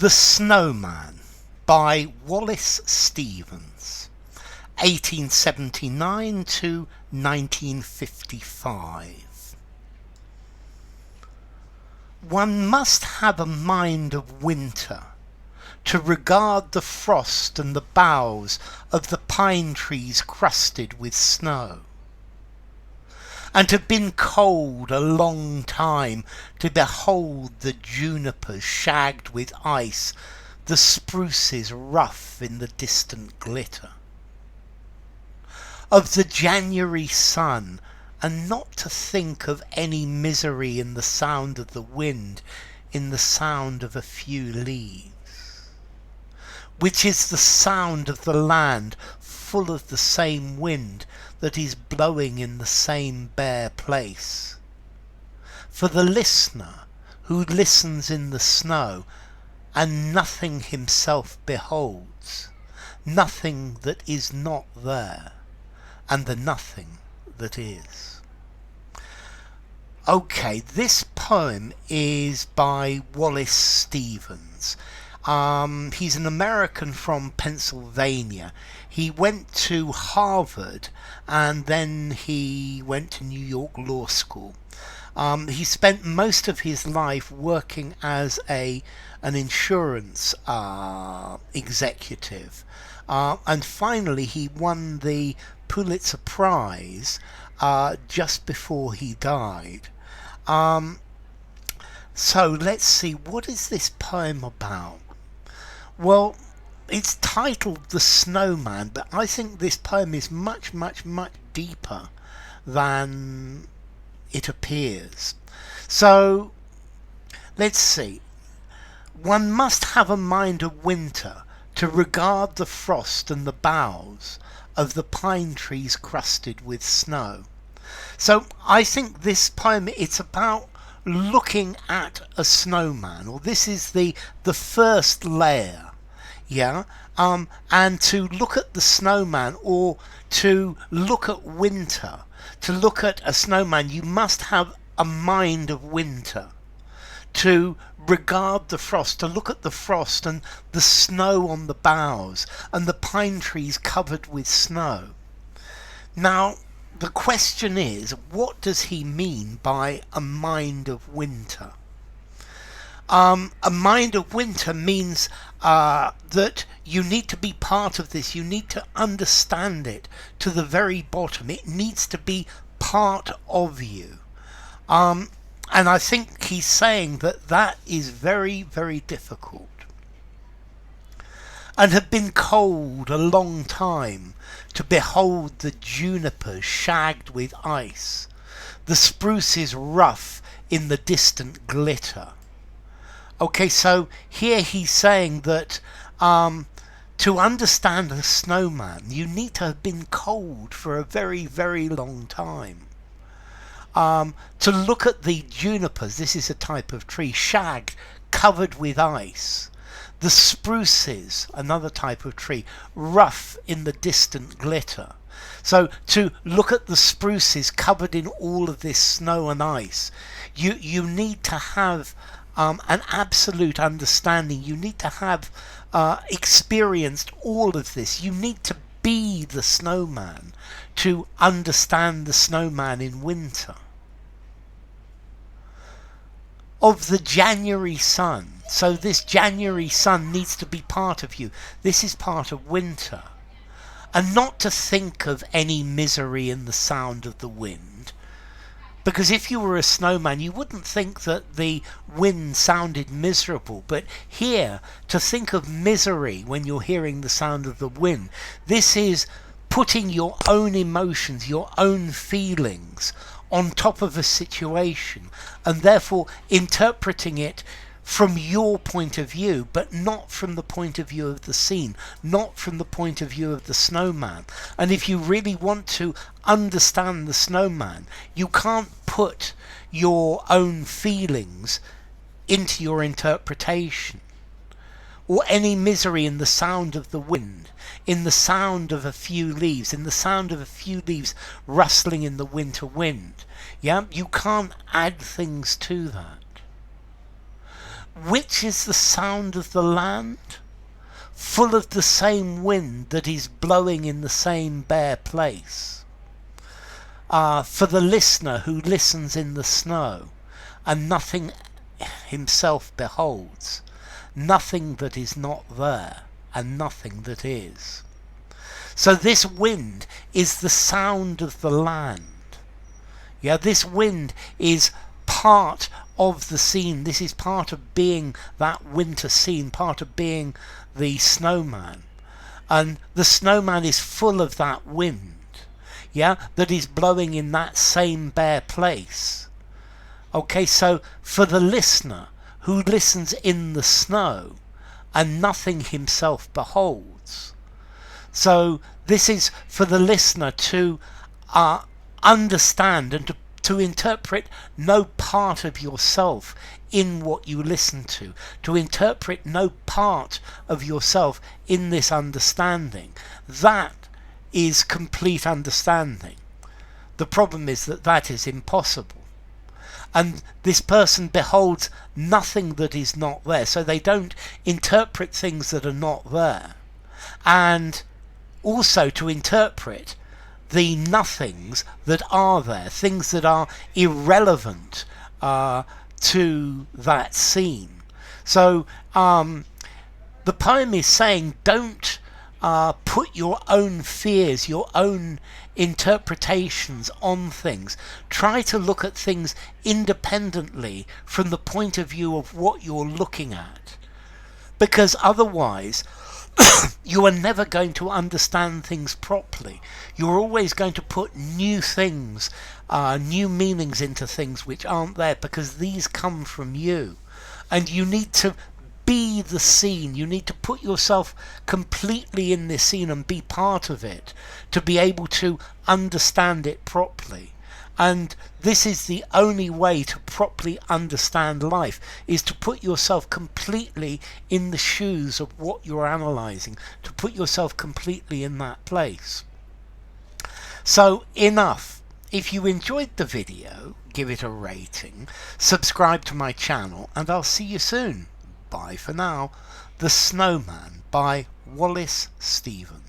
The Snowman by Wallace Stevens, 1879 to 1955. One must have a mind of winter to regard the frost and the boughs of the pine trees crusted with snow, and have been cold a long time to behold the junipers shagged with ice, the spruces rough in the distant glitter of the January sun, and not to think of any misery in the sound of the wind, in the sound of a few leaves, which is the sound of the land full of the same wind that is blowing in the same bare place. For the listener who listens in the snow, and nothing himself beholds, nothing that is not there, and the nothing that is. Okay, this poem is by Wallace Stevens. He's an American from Pennsylvania. He went to Harvard and then he went to New York Law School. He spent most of his life working as an insurance executive. And finally he won the Pulitzer Prize just before he died. So let's see, what is this poem about? Well, it's titled The Snowman, but I think this poem is much, much, much deeper than it appears. So, let's see. One must have a mind of winter to regard the frost and the boughs of the pine trees crusted with snow. So, I think this poem, it's about looking at a snowman, or this is the first layer, and to look at the snowman, or to look at winter, to look at a snowman, you must have a mind of winter, to regard the frost, to look at the frost and the snow on the boughs and the pine trees covered with snow. Now, the question is, what does he mean by a mind of winter? A mind of winter means that you need to be part of this. You need to understand it to the very bottom. It needs to be part of you. And I think he's saying that that is very, very difficult. And have been cold a long time to behold the junipers shagged with ice, the spruces rough in the distant glitter. Okay, so here he's saying that to understand a snowman, you need to have been cold for a very, very long time. To look at the junipers, this is a type of tree, shagged, covered with ice. The spruces, another type of tree, rough in the distant glitter. So to look at the spruces covered in all of this snow and ice, you need to have an absolute understanding. You need to have experienced all of this. You need to be the snowman to understand the snowman in winter. Of the January sun. So this January sun needs to be part of you. This is part of winter. And not to think of any misery in the sound of the wind. Because if you were a snowman, you wouldn't think that the wind sounded miserable. But here, to think of misery when you're hearing the sound of the wind, this is putting your own emotions, your own feelings on top of a situation, and therefore interpreting it from your point of view, but not from the point of view of the scene, not from the point of view of the snowman. And if you really want to understand the snowman, you can't put your own feelings into your interpretation, or any misery in the sound of the wind, in the sound of a few leaves, in the sound of a few leaves rustling in the winter wind. You can't add things to that. Which which is the sound of the land, full of the same wind that is blowing in the same bare place. For the listener who listens in the snow, and nothing himself beholds, nothing that is not there, and nothing that is. So this wind is the sound of the land. Yeah, this wind is part of the scene. This is part of being that winter scene, part of being the snowman. And the snowman is full of that wind, yeah, that is blowing in that same bare place. Okay, so for the listener who listens in the snow and nothing himself beholds. So this is for the listener to understand and to interpret no part of yourself in what you listen to interpret no part of yourself in this understanding. That is complete understanding. The problem is that that is impossible. And this person beholds nothing that is not there, so they don't interpret things that are not there. And also to interpret the nothings that are there, things that are irrelevant to that scene. So the poem is saying, don't put your own fears, your own interpretations on things. Try to look at things independently from the point of view of what you're looking at, because otherwise you are never going to understand things properly. You're always going to put new things, new meanings into things which aren't there, because these come from you. And you need to be the scene. You need to put yourself completely in this scene and be part of it to be able to understand it properly. And this is the only way to properly understand life, is to put yourself completely in the shoes of what you're analysing, to put yourself completely in that place. So enough. If you enjoyed the video, give it a rating, subscribe to my channel, and I'll see you soon. Bye for now. The Snowman by Wallace Stevens.